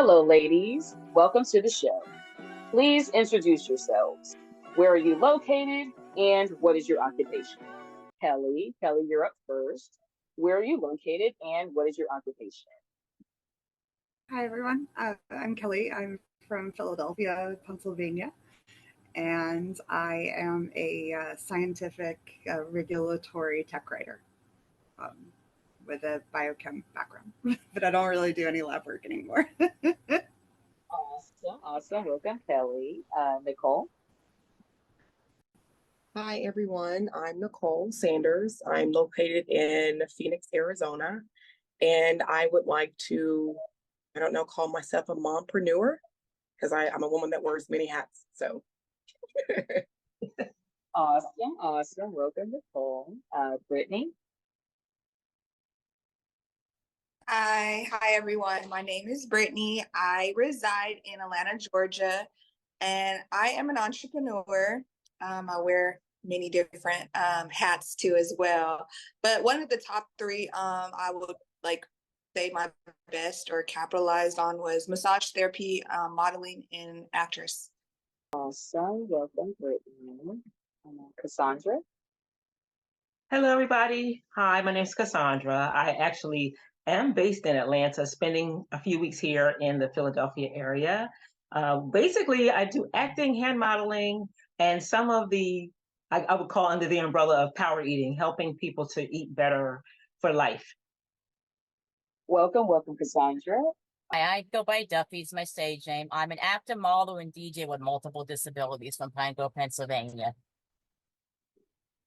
Hello, ladies. Welcome to the show. Please introduce yourselves. Where are you located and what is your occupation? Kelly, you're up first. Where are you located and what is your occupation? Hi, everyone. I'm Kelly. I'm from Philadelphia, Pennsylvania, and I am a scientific regulatory tech writer um, with a biochem background, but I don't really do any lab work anymore. Awesome. Welcome, Kelly. Nicole. Hi, everyone. I'm Nicole Sanders. I'm located in Phoenix, Arizona, and I would like to, I don't know, call myself a mompreneur because I'm a woman that wears many hats. So, Awesome. Welcome, Nicole. Brittany. Hi everyone. My name is Brittany. I reside in Atlanta, Georgia, and I am an entrepreneur. I wear many different hats too as well. But one of the top three I would like say my best or capitalized on was massage therapy, modeling, and actress. Awesome. Welcome, Brittany. Cassandra. Hello, everybody. Hi, my name is Cassandra. I actually am based in Atlanta, spending a few weeks here in the Philadelphia area. Basically, I do acting, hand modeling, and some of I would call under the umbrella of power eating, helping people to eat better for life. Welcome, Cassandra. Hi, I go by Duffy. It's my stage name. I'm an actor, model, and DJ with multiple disabilities from Pineville, Pennsylvania.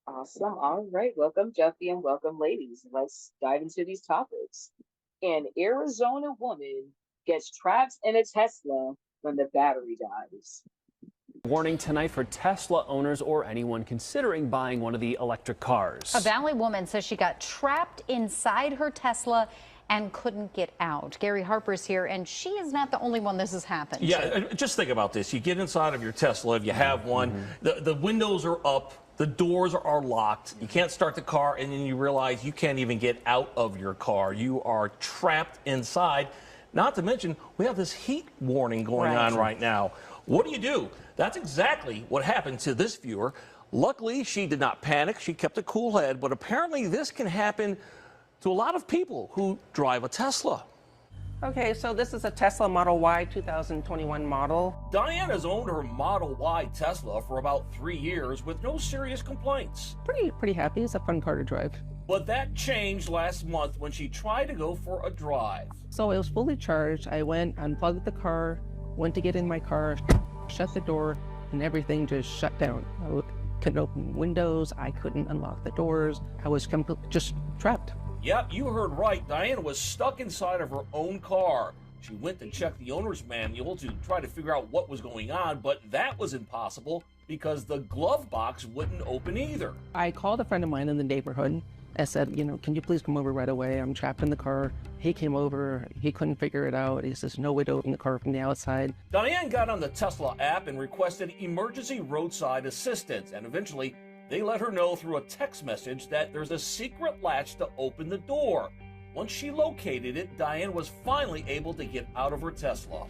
Awesome. All right. Welcome, Jeffy, and welcome, ladies. Let's dive into these topics. An Arizona woman gets trapped in a Tesla when the battery dies. Warning tonight for Tesla owners or anyone considering buying one of the electric cars. A Valley woman says she got trapped inside her Tesla and couldn't get out. Gary Harper's here, and she is not the only one this has happened to. Yeah, just think about this. You get inside of your Tesla, if you have one, the windows are up, the doors are locked, you can't start the car, and then you realize you can't even get out of your car. You are trapped inside. Not to mention, we have this heat warning going on right now. What do? That's exactly what happened to this viewer. Luckily, she did not panic. She kept a cool head, but apparently this can happen to a lot of people who drive a Tesla. Okay, so this is a Tesla Model Y 2021 model. Diane has owned her Model Y Tesla for about 3 years with no serious complaints. Pretty happy. It's a fun car to drive. But that changed last month when she tried to go for a drive. So it was fully charged. I went, unplugged the car, went to get in my car, shut the door, and everything just shut down. I couldn't open windows. I couldn't unlock the doors. I was just trapped. Yep, you heard right. Diana was stuck inside of her own car. She went to check the owner's manual to try to figure out what was going on, but that was impossible because the glove box wouldn't open either. I called a friend of mine in the neighborhood. I said, can you please come over right away? I'm trapped in the car. He came over. He couldn't figure it out. He says, no way to open the car from the outside. Diane got on the Tesla app and requested emergency roadside assistance, and eventually they let her know through a text message that there's a secret latch to open the door. Once she located it, Diane was finally able to get out of her Tesla.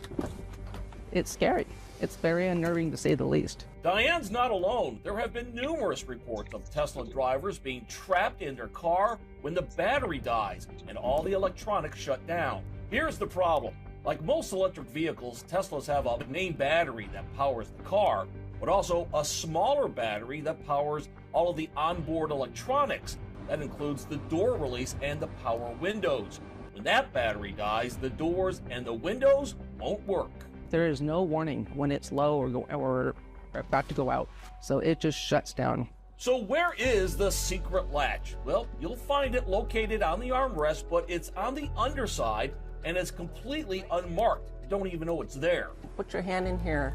It's scary. It's very unnerving to say the least. Diane's not alone. There have been numerous reports of Tesla drivers being trapped in their car when the battery dies and all the electronics shut down. Here's the problem. Like most electric vehicles, Teslas have a main battery that powers the car, but also a smaller battery that powers all of the onboard electronics. That includes the door release and the power windows. When that battery dies, the doors and the windows won't work. There is no warning when it's low or about to go out, so it just shuts down. So where is the secret latch? Well, you'll find it located on the armrest, but it's on the underside and it's completely unmarked. You don't even know it's there. Put your hand in here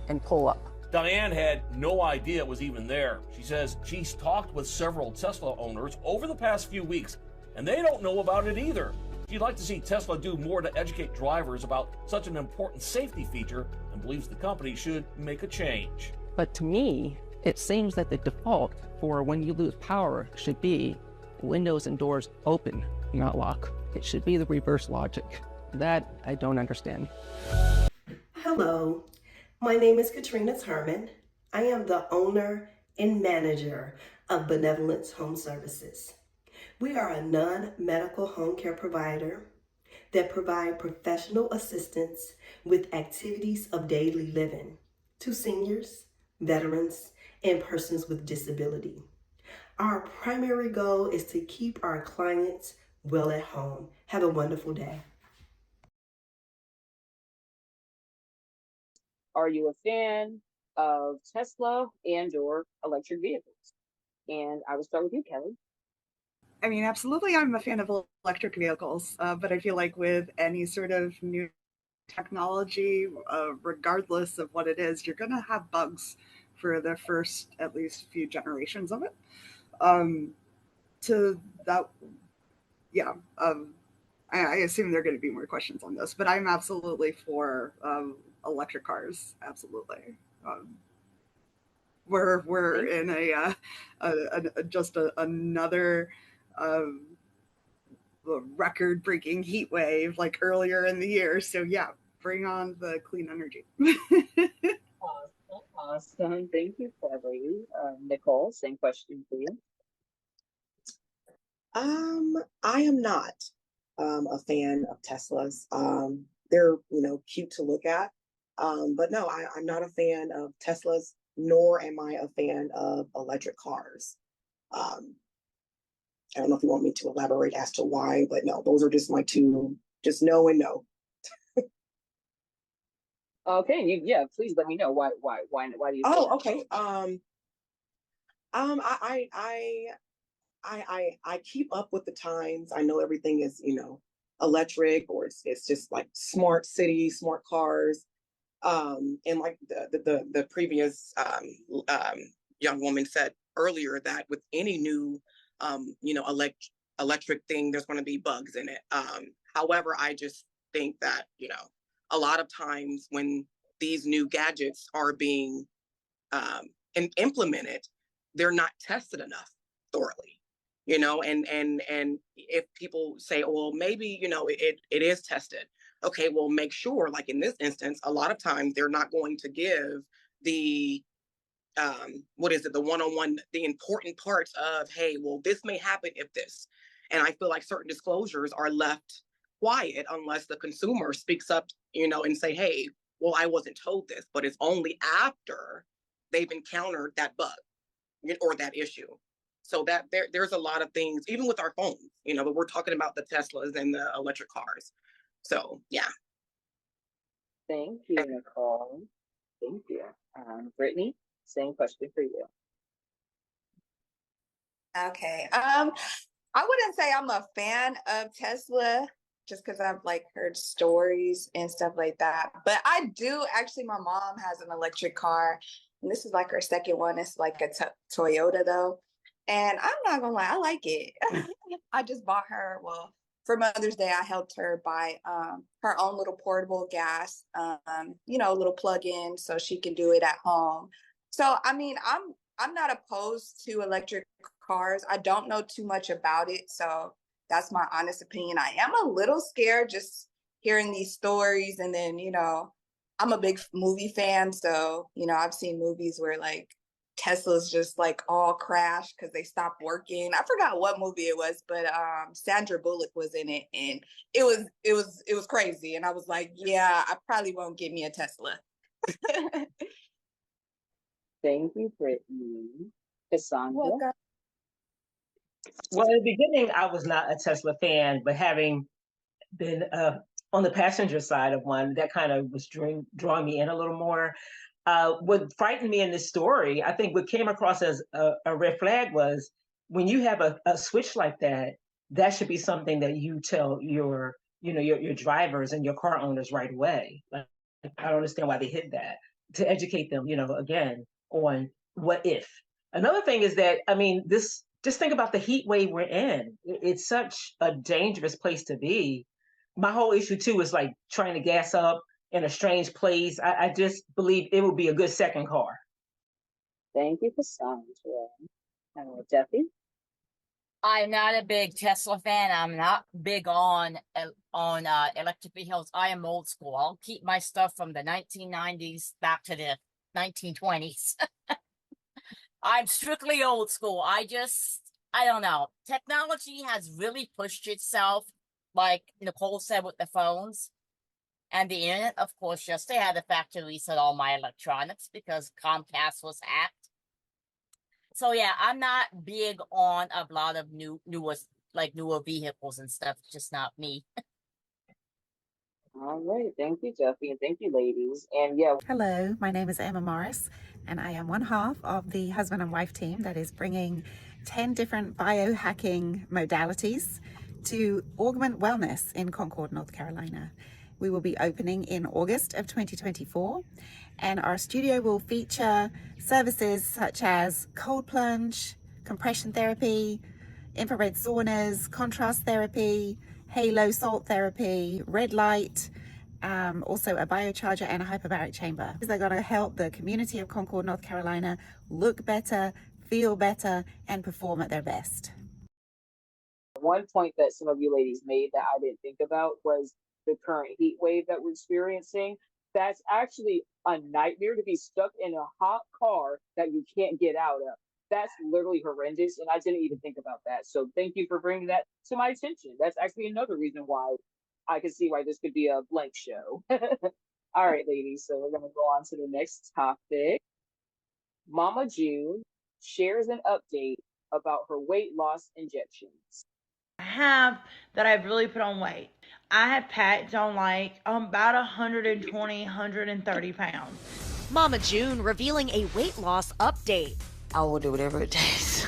and pull up. Diane had no idea it was even there. She says she's talked with several Tesla owners over the past few weeks, and they don't know about it either. She'd like to see Tesla do more to educate drivers about such an important safety feature and believes the company should make a change. But to me, it seems that the default for when you lose power should be windows and doors open, not lock. It should be the reverse logic. That I don't understand. Hello, my name is Katrina Herman. I am the owner and manager of Benevolence Home Services. We are a non-medical home care provider that provide professional assistance with activities of daily living to seniors, veterans, and persons with disability. Our primary goal is to keep our clients well at home. Have a wonderful day. Are you a fan of Tesla and or electric vehicles? And I will start with you, Kelly. I mean, absolutely, I'm a fan of electric vehicles, but I feel like with any sort of new technology, regardless of what it is, you're going to have bugs for the first at least few generations of it. To that, yeah, I assume there are going to be more questions on this, but I'm absolutely for electric cars. Absolutely. We're in another record-breaking heat wave like earlier in the year. So yeah, bring on the clean energy. Awesome. Thank you, Kelly. Nicole, same question for you. I am not a fan of Teslas. They're, cute to look at. But no, I'm not a fan of Teslas, nor am I a fan of electric cars. I don't know if you want me to elaborate as to why, but no, those are just my two, just no and no. Okay, yeah, please let me know why do you? Oh, okay. I keep up with the times. I know everything is, electric, or it's just like smart city, smart cars. And like the previous young woman said earlier, that with any new electric thing, there's going to be bugs in it. However, I just think that, a lot of times when these new gadgets are being implemented, they're not tested enough thoroughly. And if people say, oh, well, maybe, it is tested. Okay, well, make sure, like in this instance, a lot of times they're not going to give the the one-on-one, the important parts of, hey, well, this may happen if this. And I feel like certain disclosures are left quiet unless the consumer speaks up, and say, hey, well, I wasn't told this, but it's only after they've encountered that bug or that issue. So that there's a lot of things, even with our phones, but we're talking about the Teslas and the electric cars. So, yeah. Thank you, Nicole. Thank you. Brittany, same question for you. Okay. I wouldn't say I'm a fan of Tesla just because I've heard stories and stuff like that. But I do actually, my mom has an electric car, and this is her second one. It's a Toyota though. And I'm not gonna lie, I like it. I just bought her, for Mother's Day, I helped her buy her own little portable gas, little plug-in so she can do it at home. So, I mean, I'm not opposed to electric cars. I don't know too much about it, so that's my honest opinion. I am a little scared just hearing these stories, and then, I'm a big movie fan, so, I've seen movies where Tesla's just all crashed because they stopped working. I forgot what movie it was, but Sandra Bullock was in it, and it was crazy. And I was like, yeah, I probably won't get me a Tesla. Thank you, Brittany. Cassandra. Well, in the beginning, I was not a Tesla fan, but having been on the passenger side of one, that kind of was drawing me in a little more. What frightened me in this story, I think what came across as a red flag was when you have a switch like that, that should be something that you tell your drivers and your car owners right away. I don't understand why they hid that, to educate them, again, on what if. Another thing is that, just think about the heat wave we're in. It's such a dangerous place to be. My whole issue too is trying to gas up in a strange place. I just believe it would be a good second car. Thank you, Cassandra. Duffy. I'm not a big Tesla fan. I'm not big on electric vehicles. I am old school. I'll keep my stuff from the 1990s back to the 1920s. I'm strictly old school. I don't know. Technology has really pushed itself, like Nicole said, with the phones and the internet. Of course, yesterday I had the factory reset all my electronics because Comcast was hacked. So yeah, I'm not big on a lot of newer vehicles and stuff. It's just not me. All right. Thank you, Jeffy, and thank you, ladies. And yeah. Hello, my name is Emma Morris, and I am one half of the husband and wife team that is bringing 10 different biohacking modalities to Augment Wellness in Concord, North Carolina. We will be opening in August of 2024, and our studio will feature services such as cold plunge, compression therapy, infrared saunas, contrast therapy, halo salt therapy, red light, also a biocharger and a hyperbaric chamber. They're going to help the community of Concord, North Carolina look better, feel better, and perform at their best. One point that some of you ladies made that I didn't think about was the current heat wave that we're experiencing. That's actually a nightmare to be stuck in a hot car that you can't get out of. That's literally horrendous, and I didn't even think about that. So thank you for bringing that to my attention. That's actually another reason why I can see why this could be a blank show. All right, ladies, so we're going to go on to the next topic. Mama June shares an update about her weight loss injections. That I've really put on weight. I have packed on like about 120, 130 pounds. Mama June revealing a weight loss update. I will do whatever it takes.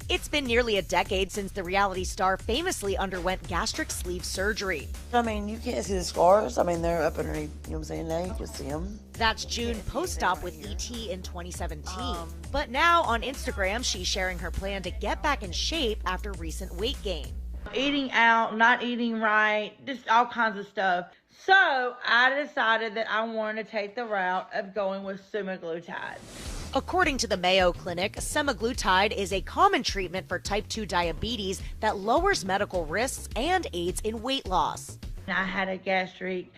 It's been nearly a decade since the reality star famously underwent gastric sleeve surgery. I mean, you can't see the scars. I mean, they're up underneath, you know what I'm saying? Now you can see them. That's June post-op with ET in 2017. But now on Instagram, she's sharing her plan to get back in shape after recent weight gain. Eating out, not eating right, just all kinds of stuff. So I decided that I wanted to take the route of going with semaglutide. According to the Mayo Clinic, semaglutide is a common treatment for type 2 diabetes that lowers medical risks and aids in weight loss. I had a gastric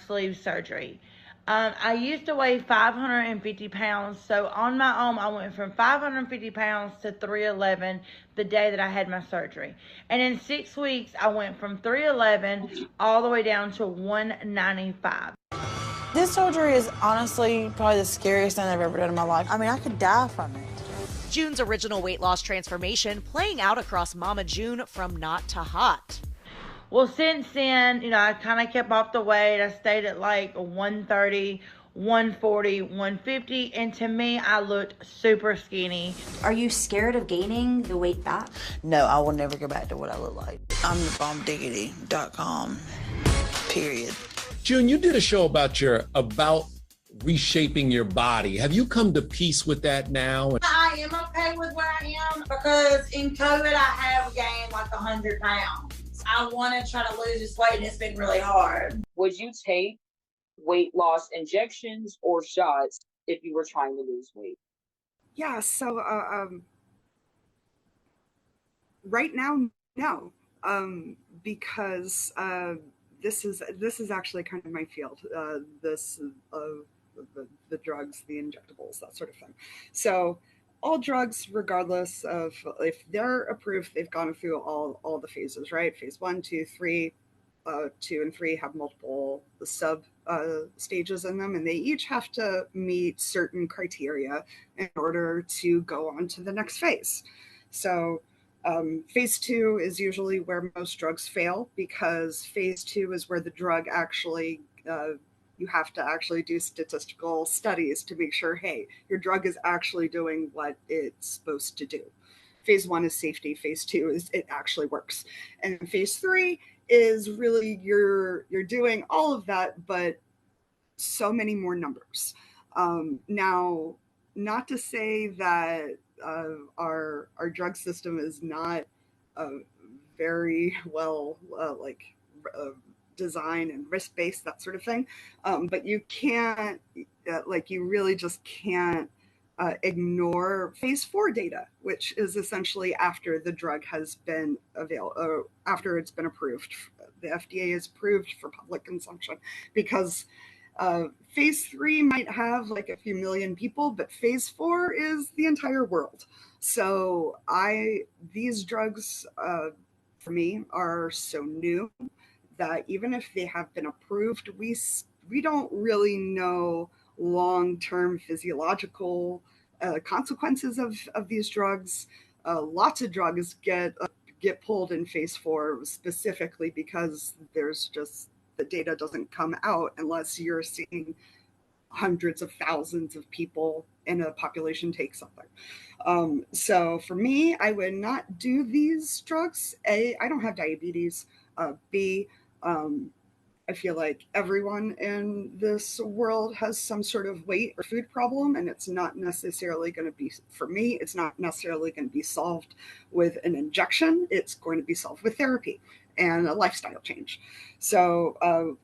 sleeve surgery. I used to weigh 550 pounds, so on my own, I went from 550 pounds to 311 the day that I had my surgery. And in 6 weeks, I went from 311 all the way down to 195. This surgery is honestly probably the scariest thing I've ever done in my life. I mean, I could die from it. June's original weight loss transformation playing out across Mama June from not to hot. Well, since then, I kind of kept off the weight. I stayed at like 130, 140, 150, and to me, I looked super skinny. Are you scared of gaining the weight back? No, I will never go back to what I look like. I'm the bombdiggity.com, period. June, you did a show about reshaping your body. Have you come to peace with that now? I am okay with where I am because in COVID, I have gained like 100 pounds. I want to try to lose this weight and it's been really hard. Would you take weight loss injections or shots if you were trying to lose weight? Yeah, so right now, no, because this is actually kind of my field. The drugs, the injectables, that sort of thing. So all drugs, regardless of if they're approved, they've gone through all the phases, right? Phase 1, 2, 3, 2 and 3 have multiple sub stages in them, and they each have to meet certain criteria in order to go on to the next phase. So phase 2 is usually where most drugs fail, because phase 2 is where the drug actually you have to actually do statistical studies to make sure, hey, your drug is actually doing what it's supposed to do. Phase 1 is safety. Phase 2 is it actually works. And phase 3 is really you're doing all of that, but so many more numbers. Now, not to say that our drug system is not very well design and risk-based, that sort of thing. But you can't, you really just can't ignore phase 4 data, which is essentially after the drug has been after it's been approved. The FDA is approved for public consumption, because phase 3 might have like a few million people, but phase 4 is the entire world. So these drugs for me are so new that even if they have been approved, we don't really know long-term physiological consequences of these drugs. Lots of drugs get pulled in phase 4 specifically because there's just the data doesn't come out unless you're seeing hundreds of thousands of people in a population take something. So for me, I would not do these drugs. A, I don't have diabetes. B, I feel like everyone in this world has some sort of weight or food problem, and it's not necessarily going to be, for me, it's not necessarily going to be solved with an injection. It's going to be solved with therapy and a lifestyle change. So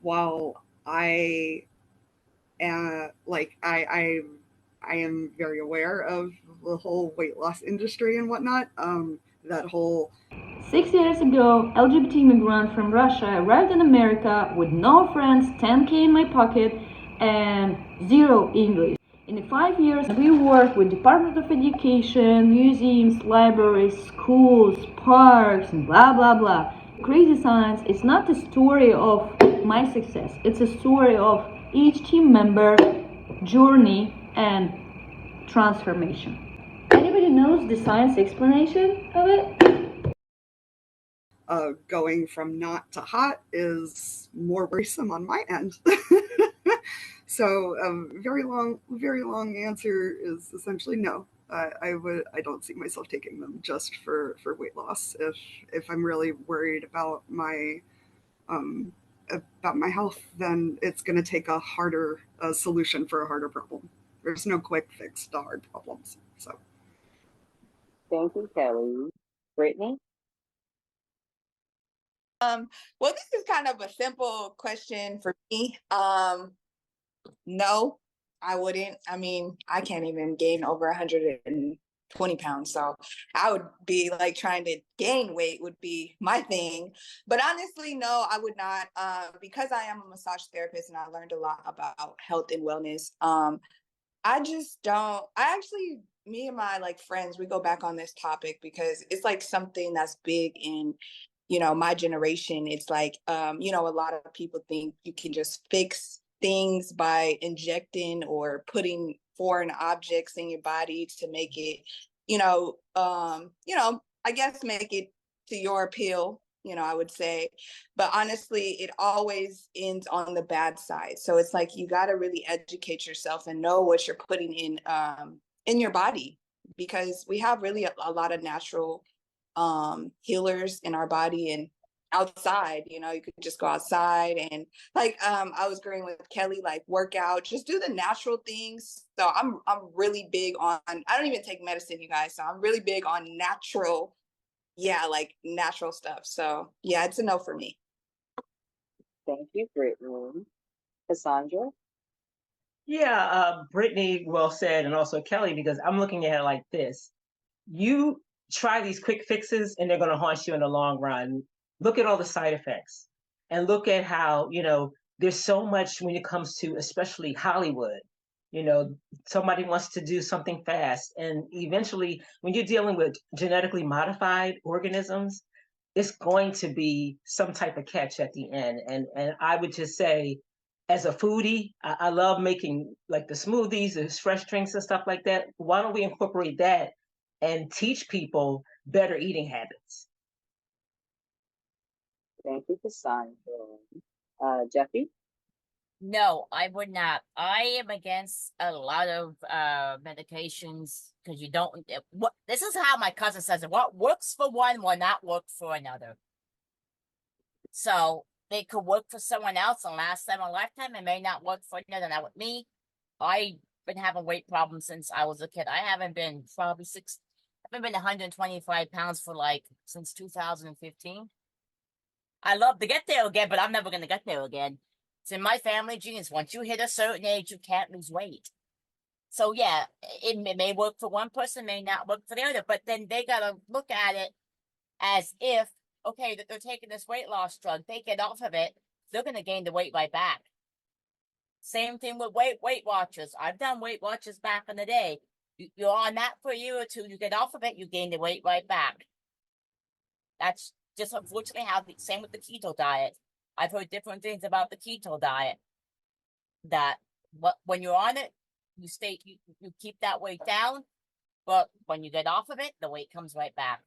while I am very aware of the whole weight loss industry and whatnot, that whole 6 years ago, LGBT immigrant from Russia arrived in America with no friends, 10K in my pocket, and zero English. In 5 years, we worked with Department of Education, museums, libraries, schools, parks, and blah, blah, blah. Crazy Science is not the story of my success. It's a story of each team member, journey, and transformation. Anybody knows the science explanation of it? Going from not to hot is more worrisome on my end. So very long answer is essentially no. I don't see myself taking them just for weight loss. If I'm really worried about my health, then it's going to take a harder solution for a harder problem. There's no quick fix to hard problems. So thank you, Kelly. Brittany? Well, this is kind of a simple question for me. No, I wouldn't. I mean, I can't even gain over 120 pounds. So I would be like trying to gain weight would be my thing. But honestly, no, I would not. Because I am a massage therapist and I learned a lot about health and wellness. I just don't. Me and my like friends, we go back on this topic because it's like something that's big in, my generation. It's like, a lot of people think you can just fix things by injecting or putting foreign objects in your body to make it, I guess make it to your appeal, I would say. But honestly, it always ends on the bad side. So it's like you got to really educate yourself and know what you're putting in your body, because we have really a lot of natural healers in our body and outside. You could just go outside and like I was agreeing with Kelly, like work out, just do the natural things. So I'm really big on, I don't even take medicine, you guys, so I'm really big on natural, like natural stuff. So yeah, it's a no for me. Thank you, Brittany. Cassandra? Yeah, Brittany, well said, and also Kelly, because I'm looking at it like this. You try these quick fixes and they're going to haunt you in the long run. Look at all the side effects and look at how, there's so much when it comes to especially Hollywood. Somebody wants to do something fast. And eventually, when you're dealing with genetically modified organisms, it's going to be some type of catch at the end. And I would just say, as a foodie, I love making like the smoothies, the fresh drinks and stuff like that. Why don't we incorporate that and teach people better eating habits? Thank you, Cassandra. Jeffy? No, I would not. I am against a lot of medications because you don't. This is how my cousin says it. What works for one will not work for another. So they could work for someone else and last them a lifetime. It may not work for another. Now with me, I've been having weight problems since I was a kid. I haven't been probably I haven't been 125 pounds for since 2015. I love to get there again, but I'm never going to get there again. It's in my family genes. Once you hit a certain age, you can't lose weight. So yeah, it may work for one person, may not work for the other, but then they got to look at it as if, okay, that they're taking this weight loss drug, they get off of it, they're going to gain the weight right back. Same thing with Weight Watchers. I've done Weight Watchers back in the day. You're on that for a year or two, you get off of it, you gain the weight right back. That's just unfortunately how same with the keto diet. I've heard different things about the keto diet. That when you're on it, you keep that weight down, but when you get off of it, the weight comes right back.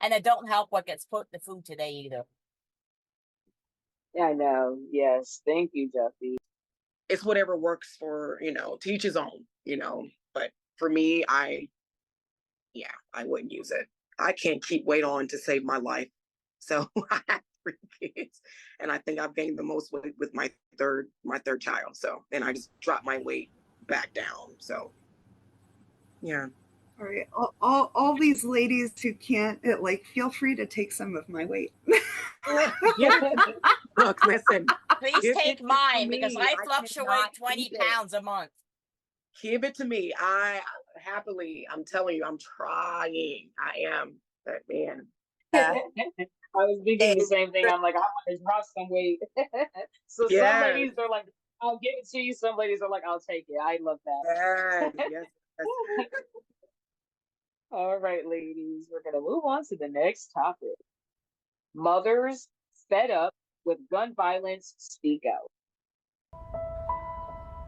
And it don't help what gets put in the food today either. Yeah, I know. Yes. Thank you, Jeffy. It's whatever works for, to each his own, but for me, I wouldn't use it. I can't keep weight on to save my life. So I have 3 kids and I think I've gained the most weight with my third child. So, and I just dropped my weight back down. So yeah. All right, all these ladies who can't, feel free to take some of my weight. Look, listen. Please take mine because I fluctuate 20 pounds a month. Give it to me. I'm telling you, I'm trying. I am. But man. I was thinking the same thing. I'm like, I want to drop some weight. So some ladies are like, I'll give it to you. Some ladies are like, I'll take it. I love that. Yes. All right, ladies, we're going to move on to the next topic. Mothers fed up with gun violence speak out.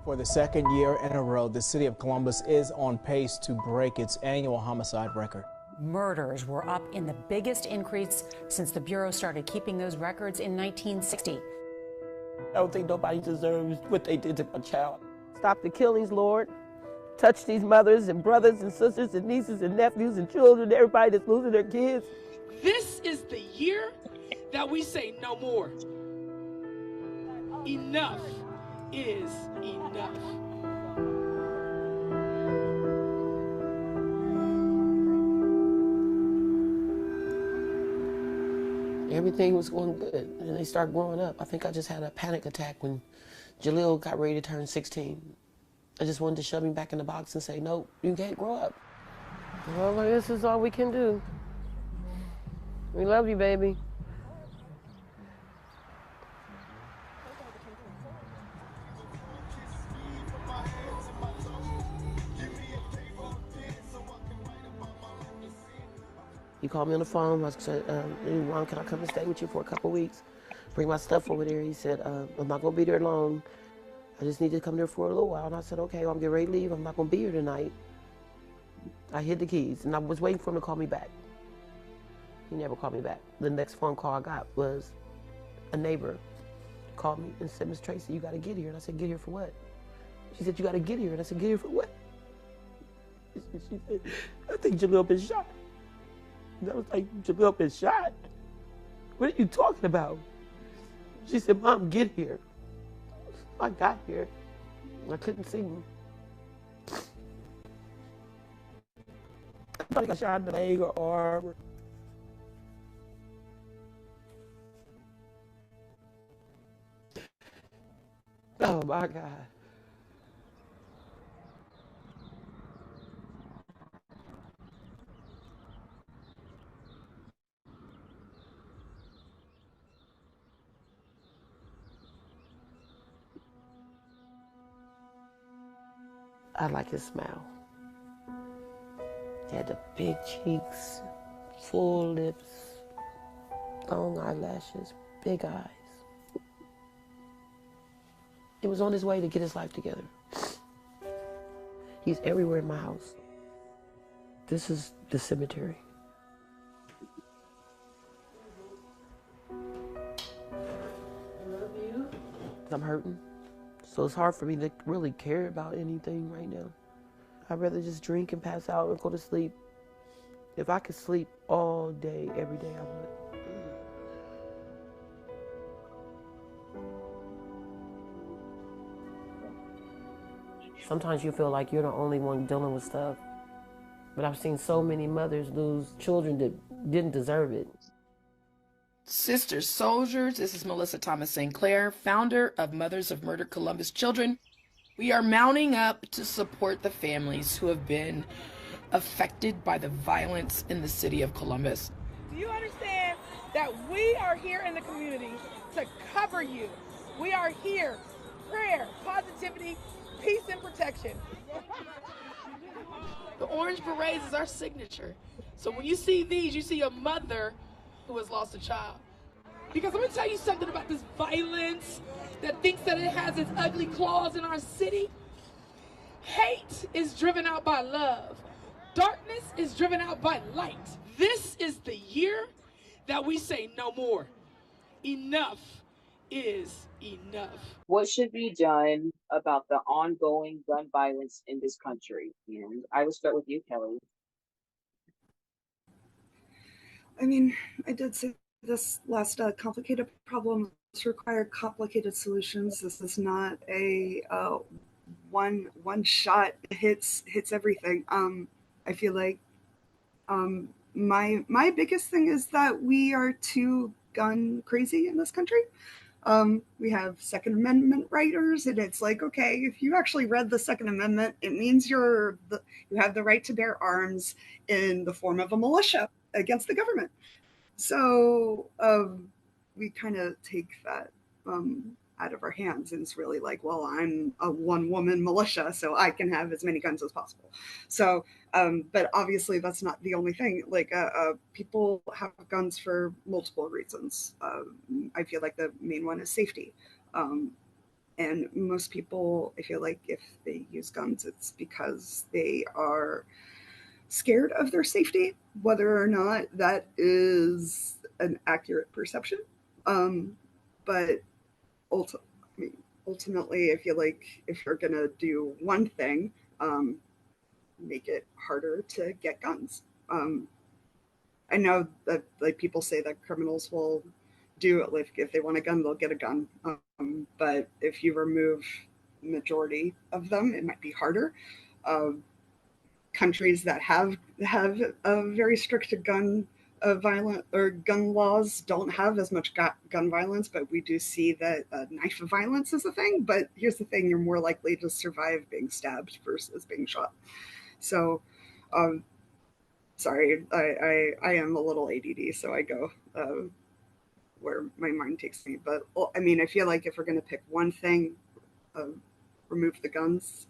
For the second year in a row, the city of Columbus is on pace to break its annual homicide record. Murders were up in the biggest increase since the Bureau started keeping those records in 1960. I don't think nobody deserves what they did to my child. Stop the killings, Lord. Touch these mothers and brothers and sisters and nieces and nephews and children, everybody that's losing their kids. This is the year that we say no more. Enough is enough. Everything was going good, and they started growing up. I think I just had a panic attack when Jaleel got ready to turn 16. I just wanted to shove him back in the box and say, no, you can't grow up. Well, this is all we can do. We love you, baby. He called me on the phone. I said, Ron, can I come and stay with you for a couple weeks? Bring my stuff over there. He said, I'm not going to be there long. I just need to come there for a little while. And I said, okay, well, I'm getting ready to leave. I'm not going to be here tonight. I hid the keys, and I was waiting for him to call me back. He never called me back. The next phone call I got was a neighbor called me and said, Miss Tracy, you got to get here. And I said, get here for what? She said, you got to get here. And I said, get here for what? She said, I think Jaleel been shot. And I was like, Jaleel been shot? What are you talking about? She said, Mom, get here. I got here. I couldn't see him. I thought he got shot in the leg or arm. Oh my God. I like his smile. He had the big cheeks, full lips, long eyelashes, big eyes. He was on his way to get his life together. He's everywhere in my house. This is the cemetery. I love you. I'm hurting. So it's hard for me to really care about anything right now. I'd rather just drink and pass out and go to sleep. If I could sleep all day, every day, I would. Sometimes you feel like you're the only one dealing with stuff. But I've seen so many mothers lose children that didn't deserve it. Sisters Soldiers, this is Melissa Thomas St. Clair, founder of Mothers of Murdered Columbus Children. We are mounting up to support the families who have been affected by the violence in the city of Columbus. Do you understand that we are here in the community to cover you? We are here. Prayer, positivity, peace, and protection. The orange berets is our signature. So when you see these, you see a mother who has lost a child. Because I'm gonna tell you something about this violence that thinks that it has its ugly claws in our city. Hate is driven out by love. Darkness is driven out by light. This is the year that we say no more. Enough is enough. What should be done about the ongoing gun violence in this country? And I will start with you, Kelly. I mean, I did say this last complicated problems require complicated solutions. This is not a one shot hits everything. I feel like my biggest thing is that we are too gun crazy in this country. We have Second Amendment writers, and it's like, okay, if you actually read the Second Amendment, it means you have the right to bear arms in the form of a militia against the government. So we kind of take that out of our hands, and it's really like, well, I'm a one-woman militia, so I can have as many guns as possible. So, but obviously that's not the only thing. Like people have guns for multiple reasons. I feel like the main one is safety. And most people, I feel like if they use guns, it's because they are scared of their safety, whether or not that is an accurate perception. But ultimately, I feel like if you're going to do one thing, make it harder to get guns. I know that like people say that criminals will do it, like if they want a gun, they'll get a gun. But if you remove the majority of them, it might be harder. Countries that have a very strict gun laws don't have as much gun violence, but we do see that knife violence is a thing. But here's the thing: you're more likely to survive being stabbed versus being shot. So, sorry, I am a little ADD, so I go where my mind takes me. But I mean, I feel like if we're going to pick one thing, remove the guns.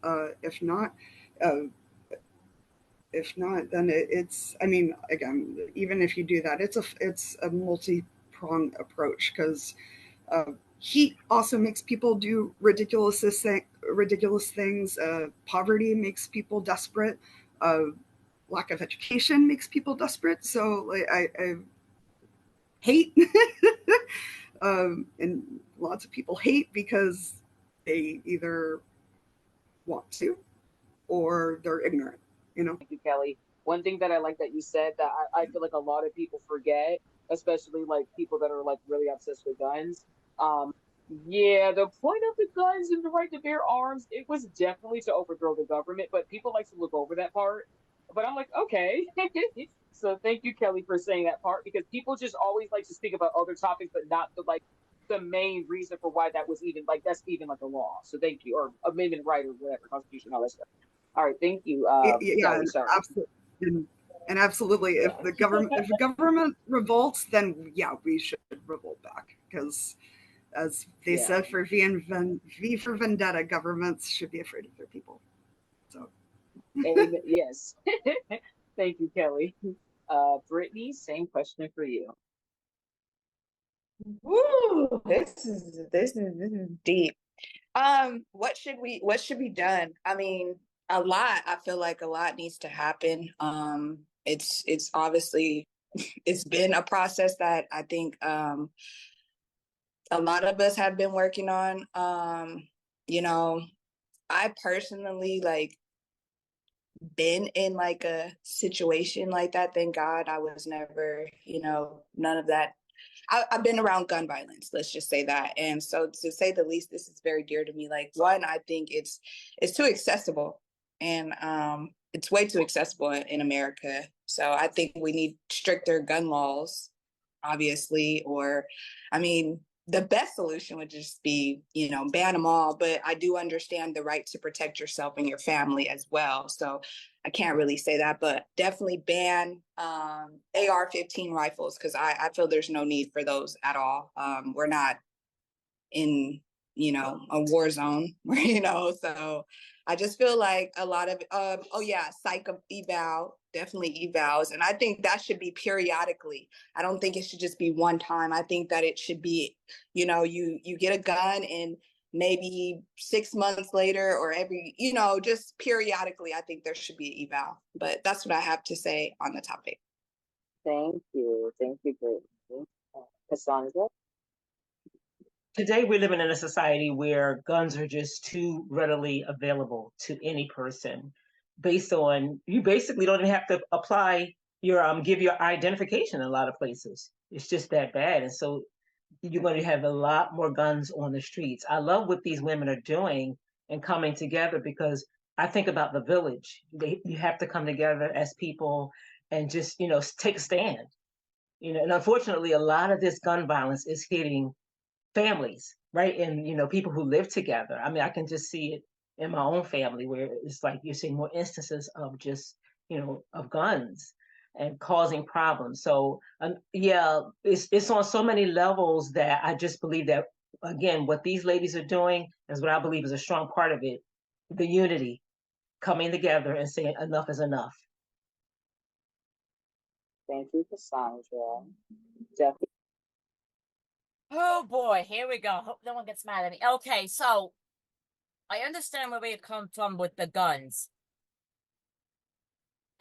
If not, then it's, I mean, again, even if you do that, it's a multi-pronged approach, because heat also makes people do ridiculous things. Poverty makes people desperate. Lack of education makes people desperate. So like, I hate, and lots of people hate because they either want to or they're ignorant. You know? Thank you, Kelly. One thing that I like that you said that I feel like a lot of people forget, especially like people that are like really obsessed with guns. Yeah, the point of the guns and the right to bear arms, it was definitely to overthrow the government, but people like to look over that part. But I'm like, okay. So thank you, Kelly, for saying that part, because people just always like to speak about other topics, but not the main reason for why that was even like that's even like a law. So thank you, or amendment right or whatever, constitution, all that stuff. All right, thank you. Yeah, absolutely. And absolutely, if the government revolts, then yeah, we should revolt back, because as they said for V for Vendetta, governments should be afraid of their people. So yes. Thank you, Kelly. Brittany, same question for you. Woo, this is deep. What should be done? I mean, a lot. I feel like a lot needs to happen. It's obviously it's been a process that I think a lot of us have been working on. You know, I personally like been in like a situation like that. Thank God I was never, none of that. I've been around gun violence, let's just say that. And so to say the least, this is very dear to me. Like, one, I think it's too accessible, and it's way too accessible in America. So I think we need stricter gun laws, obviously, or, I mean, the best solution would just be, ban them all. But I do understand the right to protect yourself and your family as well. So I can't really say that, but definitely ban AR-15 rifles, because I feel there's no need for those at all. We're not in, a war zone, so I just feel like a lot of, psych eval, definitely evals. And I think that should be periodically. I don't think it should just be one time. I think that it should be, you get a gun and maybe 6 months later or every, just periodically, I think there should be an eval. But that's what I have to say on the topic. Thank you. Thank you, Brittany. Cassandra? Today, we're living in a society where guns are just too readily available to any person. Based on, you basically don't even have to apply give your identification in a lot of places. It's just that bad. And so you're going to have a lot more guns on the streets. I love what these women are doing and coming together, because I think about the village. You have to come together as people and just, take a stand. And unfortunately, a lot of this gun violence is hitting families, right? And, people who live together. I mean, I can just see it in my own family, where it's like you're seeing more instances of just, of guns and causing problems. So it's on so many levels that I just believe that, again, what these ladies are doing is what I believe is a strong part of it, the unity, coming together and saying enough is enough. Thank you, Cassandra. Jeffy? Oh boy, here we go. Hope no one gets mad at me. Okay, so I understand where we come from with the guns.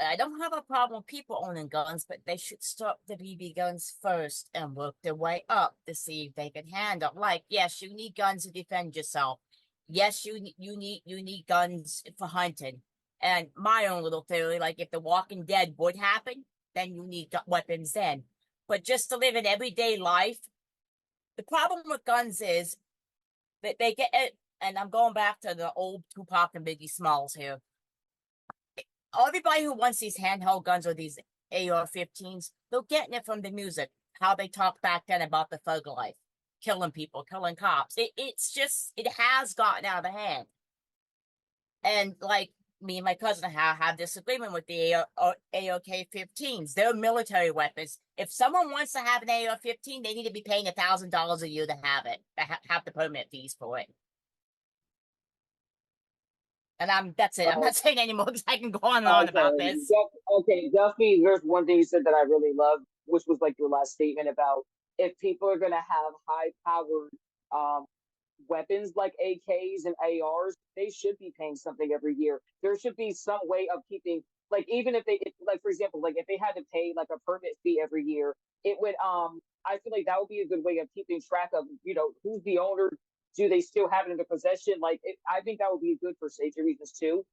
I don't have a problem with people owning guns, but they should stop the BB guns first and work their way up to see if they can handle. Like, yes, you need guns to defend yourself. Yes, you need guns for hunting. And my own little theory, like if The Walking Dead would happen, then you need weapons then. But just to live in everyday life, the problem with guns is that they get it, and I'm going back to the old Tupac and Biggie Smalls here. Everybody who wants these handheld guns or these AR-15s, they're getting it from the music, how they talked back then about the thug life, killing people, killing cops. It has gotten out of hand. And like me and my cousin have disagreement with the AR-15s. They're military weapons. If someone wants to have an AR-15, they need to be paying $1,000 a year to have it, to have the permit fees for it. And that's it. I'm not saying anymore because I can go on and on about this. Duffy, there's one thing you said that I really loved, which was like your last statement about if people are going to have high-powered weapons like AKs and ARs, they should be paying something every year. There should be some way of keeping, like, even if like, for example, like if they had to pay like a permit fee every year, it would, I feel like that would be a good way of keeping track of, who's the owner. Do they still have it in their possession? I think that would be good for safety reasons too.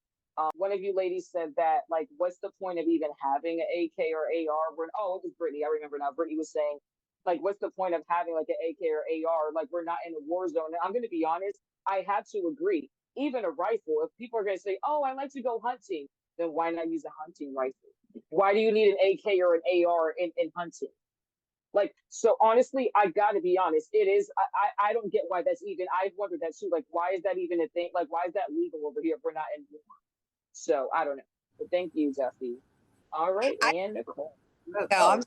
One of you ladies said that, like, what's the point of even having an AK or AR? It was Brittany. I remember now. Brittany was saying, like, what's the point of having like an AK or AR? Like, we're not in a war zone. And I'm going to be honest. I have to agree. Even a rifle, if people are going to say, oh, I like to go hunting, then why not use a hunting rifle? Why do you need an AK or an AR in hunting? Like, so honestly, I gotta be honest, it is, I don't get why that's even, I've wondered that too, like, why is that even a thing? Like, why is that legal over here if we're not in war? So, I don't know. But thank you, Jeffy. All right, and Nicole. Sorry.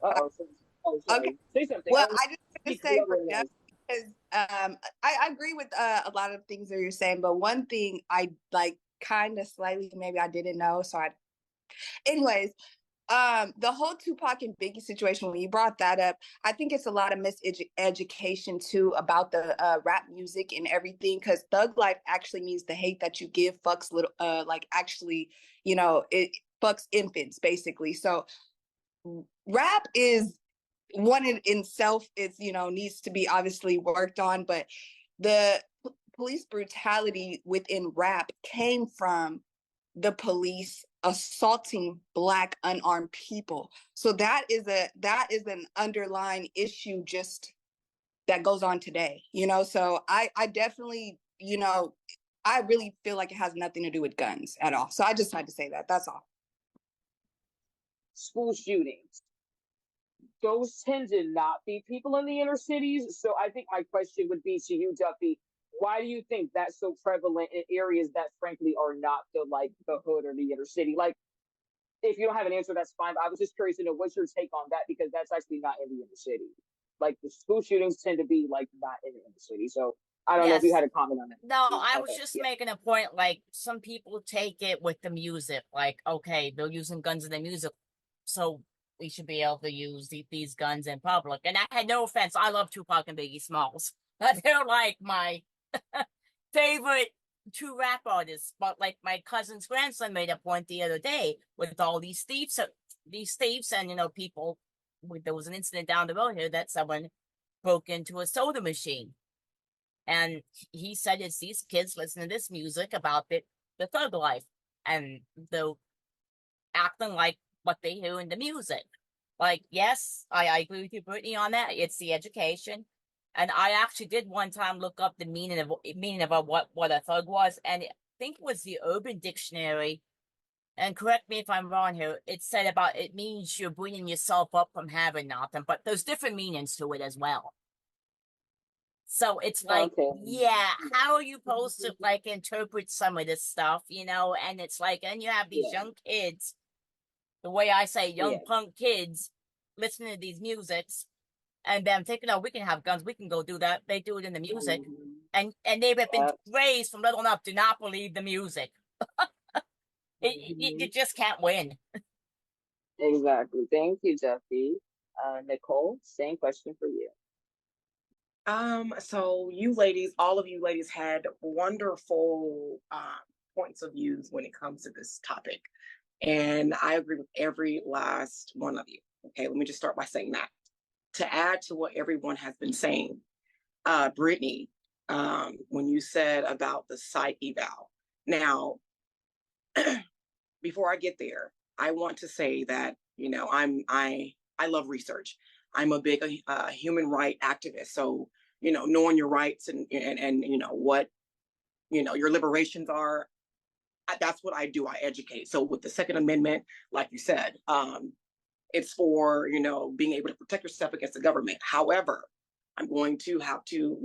Okay. Say something. Well, I just want to say for Jeff, because I agree with a lot of things that you're saying, but one thing I like kind of slightly, maybe I didn't know. Anyways, the whole Tupac and Biggie situation, when you brought that up, I think it's a lot of miseducation too about the rap music and everything, because thug life actually means the hate that you give fucks little, it fucks infants basically. So rap is one in itself, it's, needs to be obviously worked on, but the police brutality within rap came from the police assaulting Black unarmed people. So that is an underlying issue just that goes on today, so I definitely, I really feel like it has nothing to do with guns at all. So I just had to say that. That's all. School shootings. those tend to not be people in the inner cities. So I think my question would be to you, Duffy, why do you think that's so prevalent in areas that frankly are not the hood or the inner city? Like, if you don't have an answer, that's fine. But I was just curious to know what's your take on that, because that's actually not in the inner city. Like, the school shootings tend to be like not in the inner city. So I don't know if you had a comment on that. No, I was Okay, just yeah. making a point. Like, some people take it with the music. Like, okay, they're using guns in the music, so we should be able to use these guns in public. And I had no offense. I love Tupac and Biggie Smalls. They're like my favorite two rap artists. But like my cousin's grandson made a point the other day with all these thieves, and people. There was an incident down the road here that someone broke into a soda machine. And he said it's these kids listen to this music about the thug life, and they're acting like what they hear in the music. Like, yes, I agree with you, Brittany, on that. It's the education. And I actually did one time look up the meaning of what a thug was, and I think it was the Urban Dictionary. And correct me if I'm wrong here. It said it means you're bringing yourself up from having nothing, but there's different meanings to it as well. So it's like, yeah, how are you supposed to like interpret some of this stuff, And it's like, and you have these young kids, the way I say, young punk kids, listening to these musics, and them thinking, oh, we can have guns, we can go do that. They do it in the music, and they've been raised from little enough to not believe the music. You just can't win. Exactly. Thank you, Jeffy. Nicole, same question for you. So you ladies, all of you ladies had wonderful points of views when it comes to this topic. And I agree with every last one of you. Okay, let me just start by saying that. To add to what everyone has been saying, Brittany, when you said about the psych eval. Now, before I get there, I want to say that, I love research. I'm a big human right activist. So, knowing your rights and what, your liberations are, that's what I do. I educate. So with the Second Amendment, like you said, it's for, being able to protect yourself against the government. However, I'm going to have to,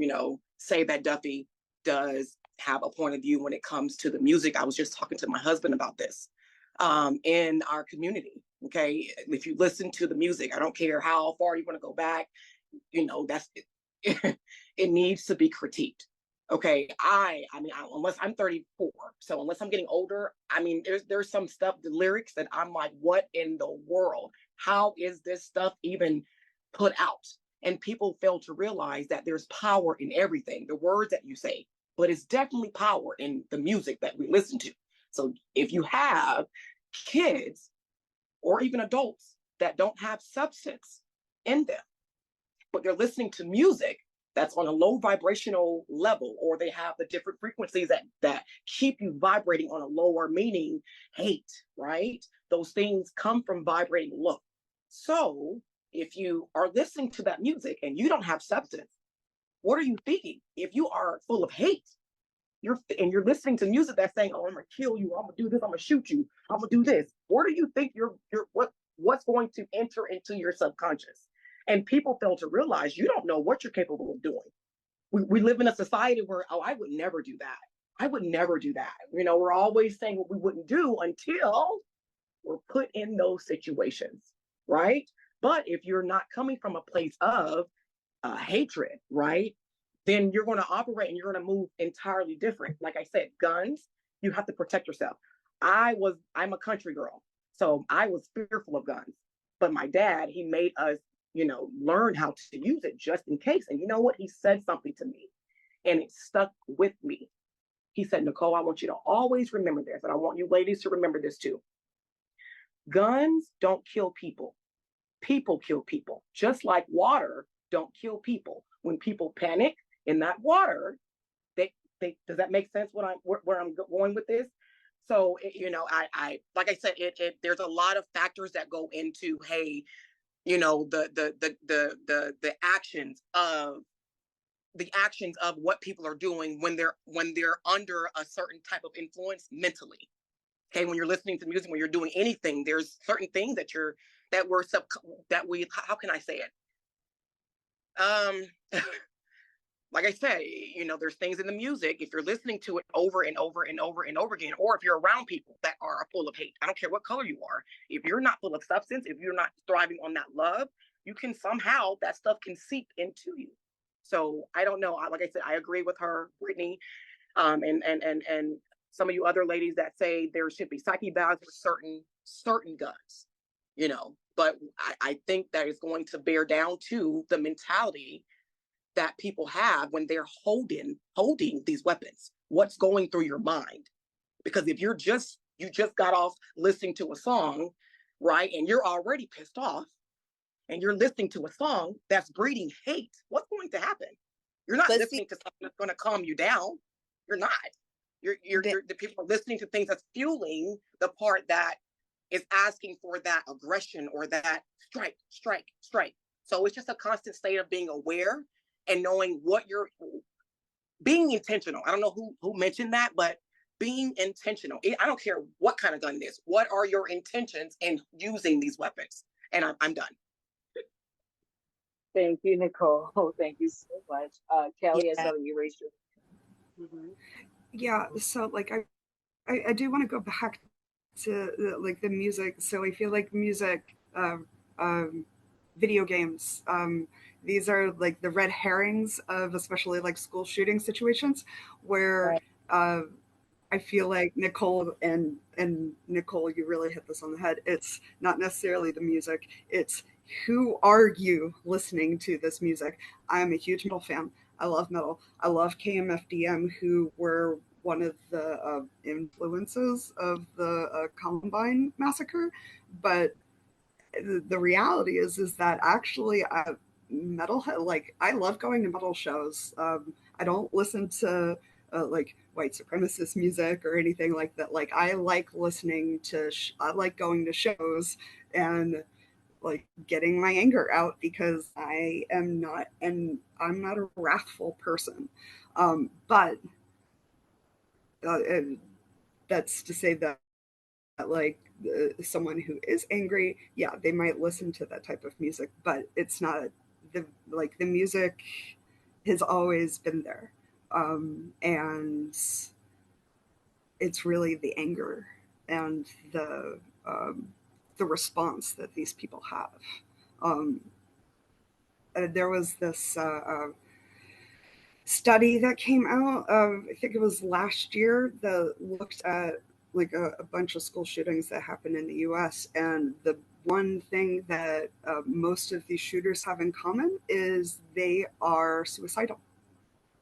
say that Duffy does have a point of view when it comes to the music. I was just talking to my husband about this in our community. Okay. If you listen to the music, I don't care how far you want to go back, that's it. It needs to be critiqued. Okay. Unless I'm 34, so unless I'm getting older, there's some stuff, the lyrics that I'm like, what in the world? How is this stuff even put out? And people fail to realize that there's power in everything, the words that you say, but it's definitely power in the music that we listen to. So if you have kids or even adults that don't have substance in them, but they're listening to music that's on a low vibrational level, or they have the different frequencies that keep you vibrating on a lower, meaning hate, right? Those things come from vibrating low. So if you are listening to that music and you don't have substance, what are you thinking? If you are full of hate, you're listening to music that's saying, oh, I'm gonna kill you, I'm gonna do this, I'm gonna shoot you, I'm gonna do this. Where do you think what's going to enter into your subconscious? And people fail to realize you don't know what you're capable of doing. We live in a society where, oh, I would never do that. I would never do that. We're always saying what we wouldn't do until we're put in those situations, right? But if you're not coming from a place of hatred, right, then you're going to operate and you're going to move entirely different. Like I said, guns, you have to protect yourself. I'm a country girl, so I was fearful of guns. But my dad, he made us, learn how to use it just in case. And you know what? He said something to me and it stuck with me. He said, Nicole, I want you to always remember this. And I want you ladies to remember this too. Guns don't kill people. People kill people. Just like water don't kill people. When people panic in that water, they does that make sense where I'm going with this? So, I like I said, there's a lot of factors that go into, hey, the actions of what people are doing when they're under a certain type of influence mentally. Okay, when you're listening to music, when you're doing anything, there's certain things that you're that how can I say it? Like I said, there's things in the music, if you're listening to it over and over and over and over again, or if you're around people that are full of hate, I don't care what color you are. If you're not full of substance, if you're not thriving on that love, that stuff can seep into you. So I don't know. Like I said, I agree with her, Brittany, and some of you other ladies that say there should be psyche bags for certain guns, but I think that is going to bear down to the mentality that people have when they're holding these weapons. What's going through your mind? Because if you just got off listening to a song, right, and you're already pissed off, and you're listening to a song that's breeding hate, what's going to happen? You're not listening to something that's going to calm you down. You're not. The people are listening to things that's fueling the part that is asking for that aggression or that strike. So it's just a constant state of being aware and knowing what you're being intentional. I don't know who mentioned that, but being intentional. I don't care what kind of gun it is. What are your intentions in using these weapons? And I'm done. Thank you, Nicole. Thank you so much. Kelly, I saw you raised your hand. Yeah, so like I do want to go back to the music. So I feel like music, video games, these are like the red herrings of especially like school shooting situations where I feel like Nicole and Nicole, you really hit this on the head. It's not necessarily the music. It's who are you listening to this music? I'm a huge metal fan. I love metal. I love KMFDM, who were one of the influences of the Columbine massacre. But the reality is that actually metalhead, like I love going to metal shows. I don't listen to like white supremacist music or anything like that. Like I like listening to, I like going to shows and like getting my anger out because I'm not a wrathful person. But that's to say that like someone who is angry, yeah, they might listen to that type of music, but it's not the music has always been there. And it's really the anger and the response that these people have. There was this study that came out, I think it was last year, that looked at like a bunch of school shootings that happened in the US. And the one thing that most of these shooters have in common is they are suicidal.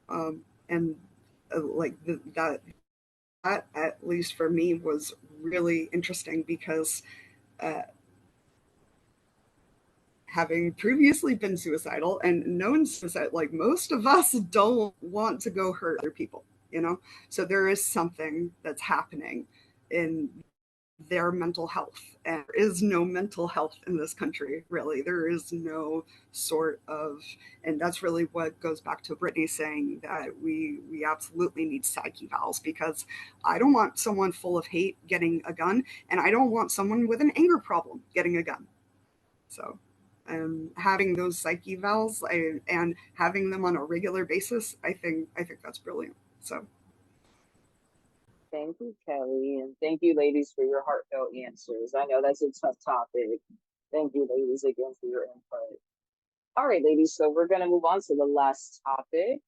And like that, at least for me, was really interesting because having previously been suicidal and known suicide, like most of us don't want to go hurt other people, So there is something that's happening in their mental health. And there is no mental health in this country, really. There is no sort of, and that's really what goes back to Brittany saying that we absolutely need psyche valves, because I don't want someone full of hate getting a gun, and I don't want someone with an anger problem getting a gun. So having those psyche valves and having them on a regular basis, I think that's brilliant. So thank you, Kelly, and thank you, ladies, for your heartfelt answers. I know that's a tough topic. Thank you, ladies, again for your input. All right, ladies, so we're going to move on to the last topic.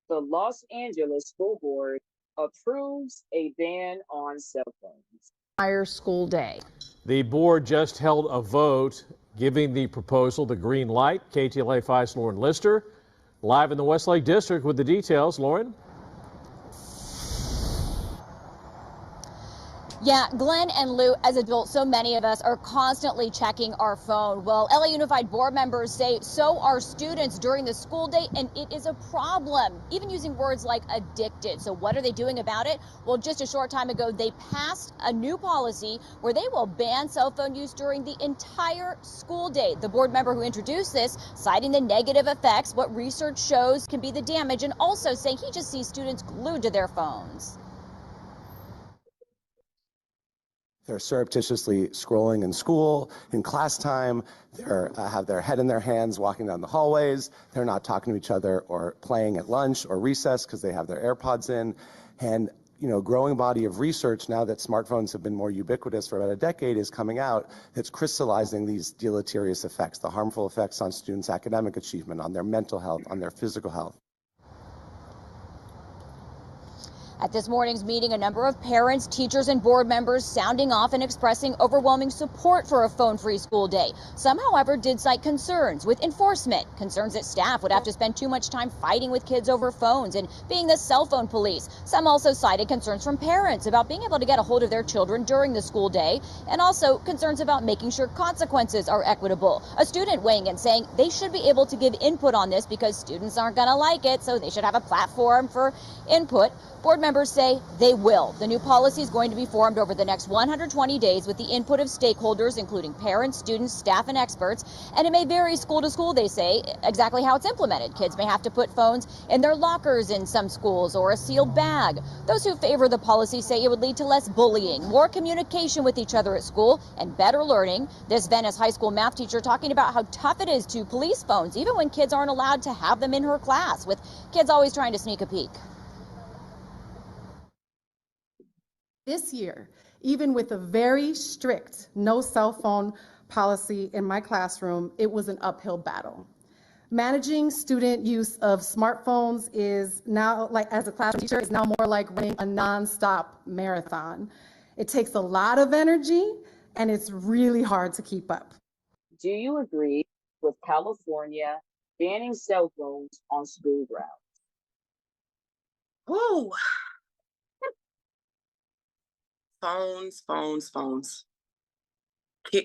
The Los Angeles School Board approves a ban on cell phones. Entire school day. The board just held a vote giving the proposal the green light. KTLA 5's Lauren Lister live in the Westlake District with the details. Lauren? Yeah, Glenn and Lou, as adults, so many of us are constantly checking our phone. Well, LA Unified board members say so are students during the school day, and it is a problem, even using words like addicted. So what are they doing about it? Well, just a short time ago, they passed a new policy where they will ban cell phone use during the entire school day. The board member who introduced this, citing the negative effects, what research shows can be the damage, and also saying he just sees students glued to their phones. They're surreptitiously scrolling in school, in class time. They have their head in their hands walking down the hallways. They're not talking to each other or playing at lunch or recess because they have their AirPods in. And, growing body of research now that smartphones have been more ubiquitous for about a decade is coming out that's crystallizing these deleterious effects, the harmful effects on students' academic achievement, on their mental health, on their physical health. At this morning's meeting, a number of parents, teachers, and board members sounding off and expressing overwhelming support for a phone-free school day. Some, however, did cite concerns with enforcement, concerns that staff would have to spend too much time fighting with kids over phones and being the cell phone police. Some also cited concerns from parents about being able to get a hold of their children during the school day, and also concerns about making sure consequences are equitable. A student weighing in saying they should be able to give input on this because students aren't going to like it, so they should have a platform for input. Board members say they will. The new policy is going to be formed over the next 120 days with the input of stakeholders, including parents, students, staff, and experts. And it may vary school to school, they say, exactly how it's implemented. Kids may have to put phones in their lockers in some schools or a sealed bag. Those who favor the policy say it would lead to less bullying, more communication with each other at school, and better learning. This Venice high school math teacher talking about how tough it is to police phones, even when kids aren't allowed to have them in her class, with kids always trying to sneak a peek. This year, even with a very strict no cell phone policy in my classroom, it was an uphill battle. Managing student use of smartphones is now, like as a classroom teacher, is now more like running a nonstop marathon. It takes a lot of energy and it's really hard to keep up. Do you agree with California banning cell phones on school grounds? Oh, phones.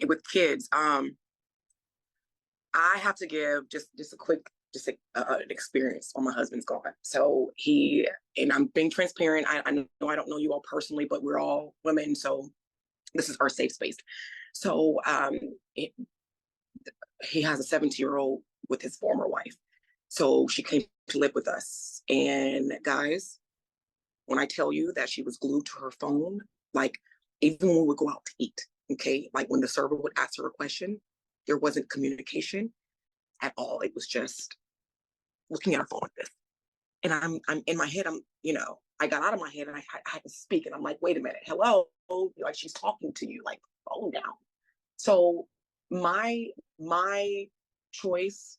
With kids, I have to give just a quick an experience while my husband's gone. So and I'm being transparent. I know I don't know you all personally, but we're all women, so this is our safe space. So he has a 17-year-old with his former wife. So she came to live with us, and guys, when I tell you that she was glued to her phone, like even when we would go out to eat, okay, like when the server would ask her a question, there wasn't communication at all. It was just looking at her phone like this. And I'm in my head, I got out of my head and I had to speak, and I'm like, wait a minute, hello, like she's talking to you, like phone down. So my choice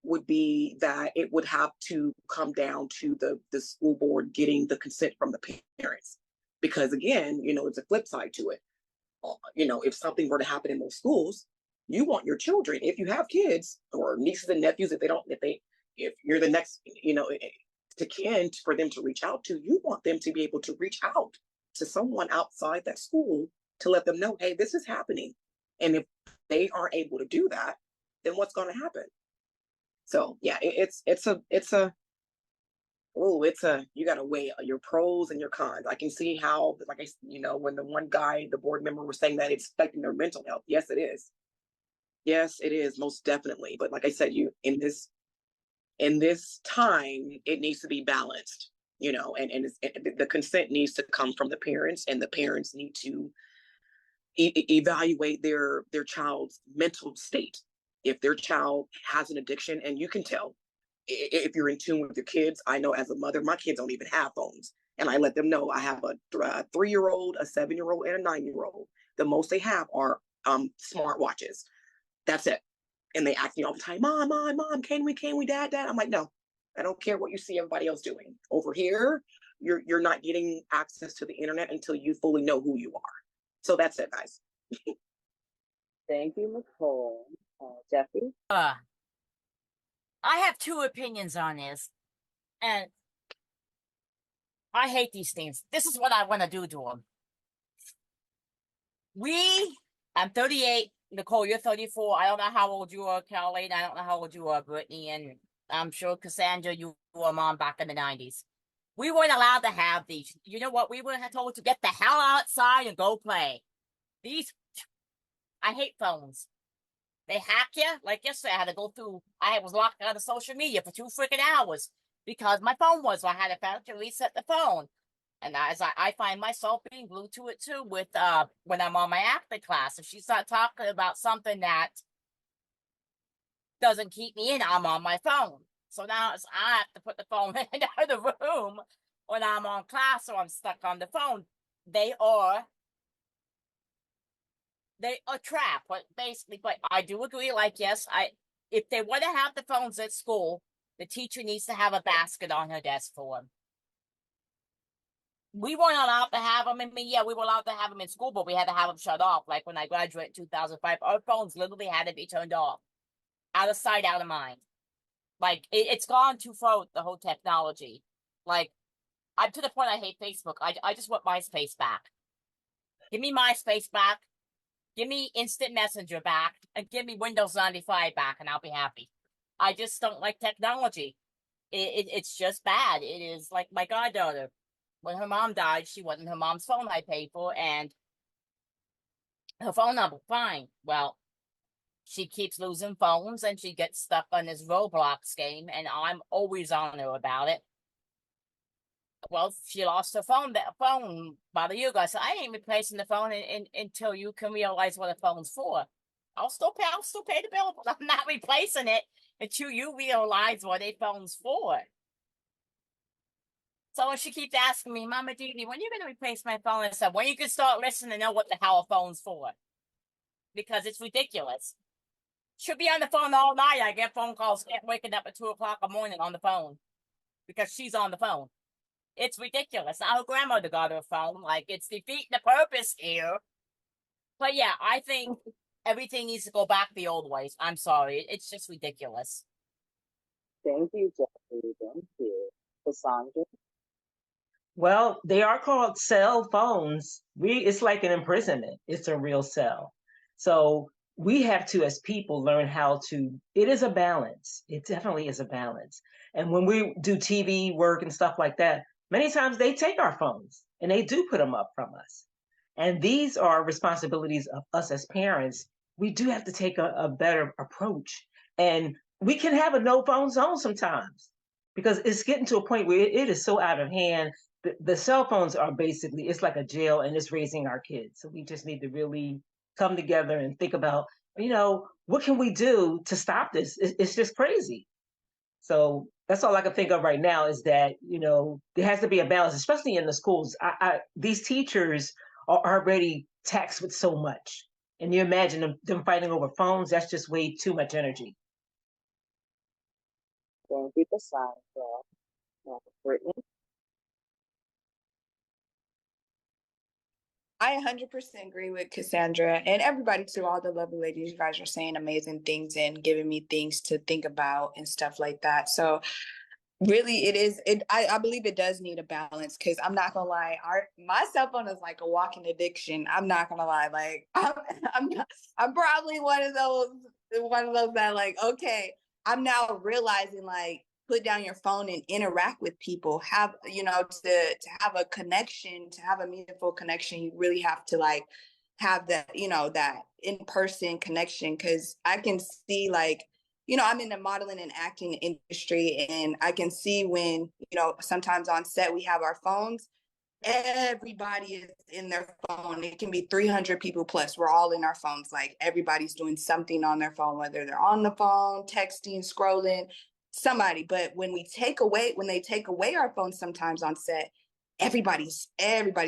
would be that it would have to come down to the school board getting the consent from the parents. Because again, it's a flip side to it. If something were to happen in those schools, you want your children, if you have kids or nieces and nephews, if you're the next, to kin for them to reach out to, you want them to be able to reach out to someone outside that school to let them know, hey, this is happening. And if they aren't able to do that, then what's going to happen? So yeah, you got to weigh your pros and your cons. I can see how, when the one guy, the board member, was saying that it's affecting their mental health. Yes, it is. Yes, it is, most definitely. But like I said, in this time, it needs to be balanced, and the consent needs to come from the parents, and the parents need to evaluate their child's mental state. If their child has an addiction, and you can tell if you're in tune with your kids. I know as a mother, my kids don't even have phones, and I let them know I have a 3-year-old, a 7-year-old, and a 9-year-old. The most they have are smart watches. That's it. And they ask me all the time, mom, can we, dad? I'm like, no, I don't care what you see everybody else doing. Over here, you're not getting access to the internet until you fully know who you are. So that's it, guys. Thank you, Nicole. Jeffy? I have two opinions on this, and I hate these things. This is what I want to do to them. I'm 38. Nicole, you're 34. I don't know how old you are, Caroline. I don't know how old you are, Brittany. And I'm sure, Cassandra, you were a mom back in the 90s. We weren't allowed to have these. You know what? We were told to get the hell outside and go play. I hate phones. They hack you. Like yesterday, I was locked out of social media for 2 freaking hours because my phone was, so I had to reset the phone. And I find myself being glued to it too with when I'm on my acting class. If she's not talking about something that doesn't keep me in, I'm on my phone. So now I have to put the phone in the room when I'm on class or I'm stuck on the phone. They are trapped, but basically, but I do agree, like, yes, if they want to have the phones at school, the teacher needs to have a basket on her desk for them. We weren't allowed to have them. I mean, yeah, we were allowed to have them in school, but we had to have them shut off. Like when I graduated in 2005, our phones literally had to be turned off. Out of sight, out of mind. Like, it's gone too far with the whole technology. Like, I'm to the point I hate Facebook. I just want MySpace back. Give me MySpace back. Give me Instant Messenger back. And give me Windows 95 back, and I'll be happy. I just don't like technology. It's just bad. It is like my goddaughter. When her mom died, she wasn't her mom's phone I paid for, and her phone number, fine. Well, she keeps losing phones, and she gets stuck on this Roblox game, and I'm always on her about it. Well, she lost her phone. That phone about a year ago. I said, I ain't replacing the phone until you can realize what a phone's for. I'll still pay the bill, but I'm not replacing it until you realize what a phone's for. So she keeps asking me, Mama Dee, when are you going to replace my phone? I said, when you can start listening and know what the hell a phone's for. Because it's ridiculous. Should be on the phone all night. I get phone calls, waking up at 2 o'clock in the morning on the phone. Because she's on the phone. It's ridiculous. Now her grandmother got her phone. Like, it's defeating the purpose here. But yeah, I think everything needs to go back the old ways. I'm sorry. It's just ridiculous. Thank you, Jeffrey. Thank you. Cassandra? Well, they are called cell phones. It's like an imprisonment. It's a real cell. So we have to, as people, learn how to, it is a balance. It definitely is a balance. And when we do TV work and stuff like that, many times they take our phones and they do put them up from us. And these are responsibilities of us as parents. We do have to take a better approach. And we can have a no phone zone sometimes because it's getting to a point where it is so out of hand. The cell phones are basically, it's like a jail, and it's raising our kids. So we just need to really come together and think about, what can we do to stop this? It's just crazy. So that's all I can think of right now is that, there has to be a balance, especially in the schools. These teachers are already taxed with so much. And you imagine them fighting over phones, that's just way too much energy. Thank you, Cassandra. Brittany? I 100% agree with Cassandra and everybody too, all the lovely ladies. You guys are saying amazing things and giving me things to think about and stuff like that. So really I believe it does need a balance because I'm not gonna lie, my cell phone is like a walking addiction. I'm not gonna lie, like I'm probably one of those that like, okay, I'm now realizing like put down your phone and interact with people, have to have a connection, to have a meaningful connection, you really have to like have that that in-person connection. Because I can see like I'm in the modeling and acting industry, and I can see when, sometimes on set we have our phones, everybody is in their phone. It can be 300 people plus. We're all in our phones. Like everybody's doing something on their phone, whether they're on the phone, texting, scrolling, somebody. But when they take away our phones sometimes on set, everybody's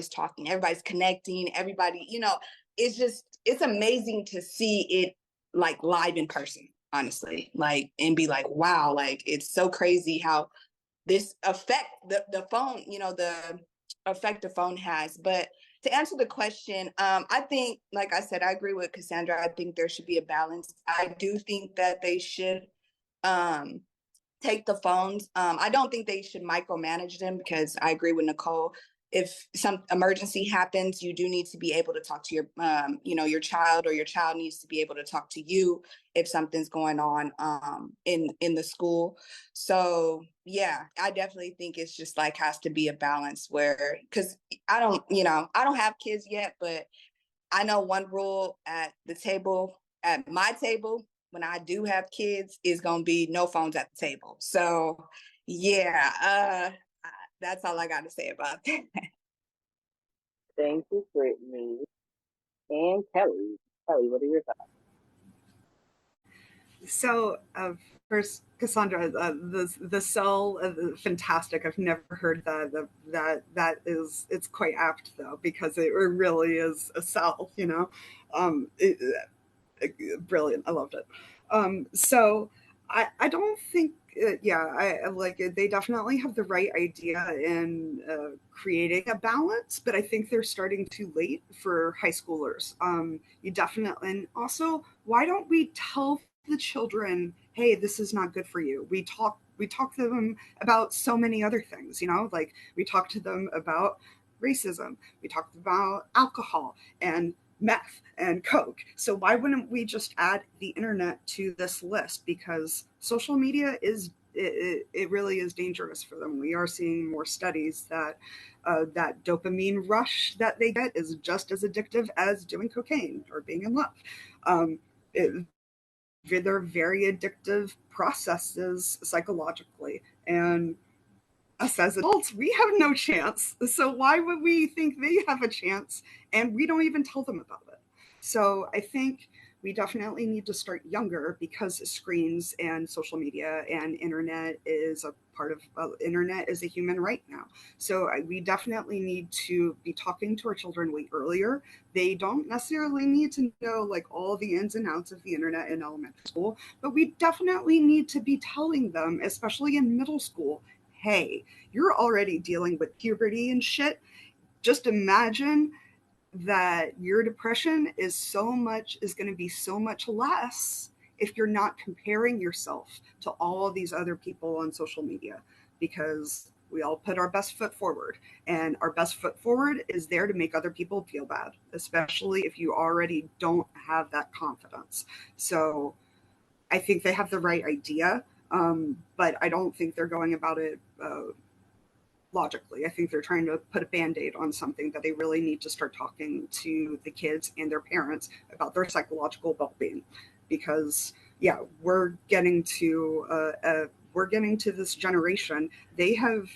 talking, everybody's connecting, everybody, it's amazing to see it like live in person, honestly, like, and be like, wow, like it's so crazy how this affect the phone, the effect the phone has. But to answer the question, I think, like I said, I agree with Cassandra. I think there should be a balance. I do think that they should take the phones. I don't think they should micromanage them because I agree with Nicole. If some emergency happens, you do need to be able to talk to your, your child, or your child needs to be able to talk to you if something's going on in the school. So yeah, I definitely think it's just like has to be a balance where, because I don't have kids yet, but I know one rule at my table, when I do have kids, is going to be no phones at the table. So yeah, that's all I got to say about that. Thank you, Brittany. And Kelly. Kelly, what are your thoughts? So, first, Cassandra, the cell, fantastic. I've never heard that. That is, it's quite apt though, because it really is a cell. You know, brilliant. I loved it. So I don't think, yeah, I like it. They definitely have the right idea in creating a balance, but I think they're starting too late for high schoolers. You definitely, and also, why don't we tell the children, hey, this is not good for you? We talk to them about so many other things, you know, like we talk to them about racism, we talk about alcohol and meth and coke. So why wouldn't we just add the internet to this list? Because social media is, it really is dangerous for them. We are seeing more studies that that dopamine rush that they get is just as addictive as doing cocaine or being in love. It, they're very addictive processes psychologically, and us as adults, we have no chance. So why would we think they have a chance and we don't even tell them about it? So I think we definitely need to start younger, because screens and social media and internet is a part of internet is a human right now. So we definitely need to be talking to our children way earlier. They don't necessarily need to know like all the ins and outs of the internet in elementary school, but we definitely need to be telling them, especially in middle school, hey, you're already dealing with puberty and shit. Just imagine that your depression is going to be so much less if you're not comparing yourself to all these other people on social media, because we all put our best foot forward, and our best foot forward is there to make other people feel bad, especially if you already don't have that confidence. So I think they have the right idea, but I don't think they're going about it logically. I think they're trying to put a band-aid on something that they really need to start talking to the kids and their parents about their psychological well-being. Because yeah, we're getting to this generation. They have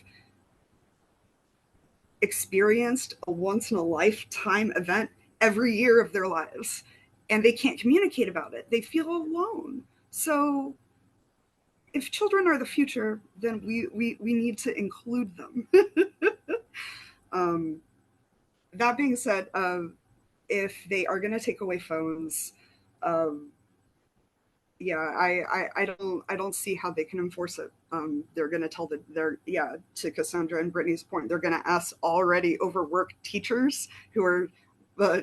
experienced a once in a lifetime event every year of their lives, and they can't communicate about it. They feel alone. So if children are the future, then we need to include them. um, that being said, if they are going to take away phones, um, yeah, I don't see how they can enforce it. They're going to tell to Cassandra and Brittany's point, they're going to ask already overworked teachers who are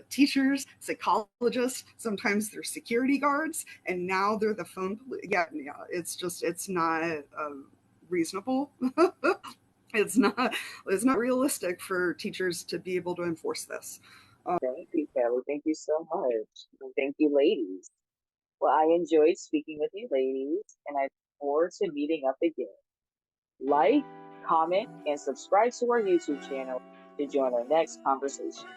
teachers, psychologists, sometimes they're security guards, and now they're the phone. Yeah, it's not reasonable. It's not realistic for teachers to be able to enforce this. Thank you, Kelly. Thank you so much. And thank you, ladies. Well, I enjoyed speaking with you, ladies, and I look forward to meeting up again. Like, comment, and subscribe to our YouTube channel to join our next conversation.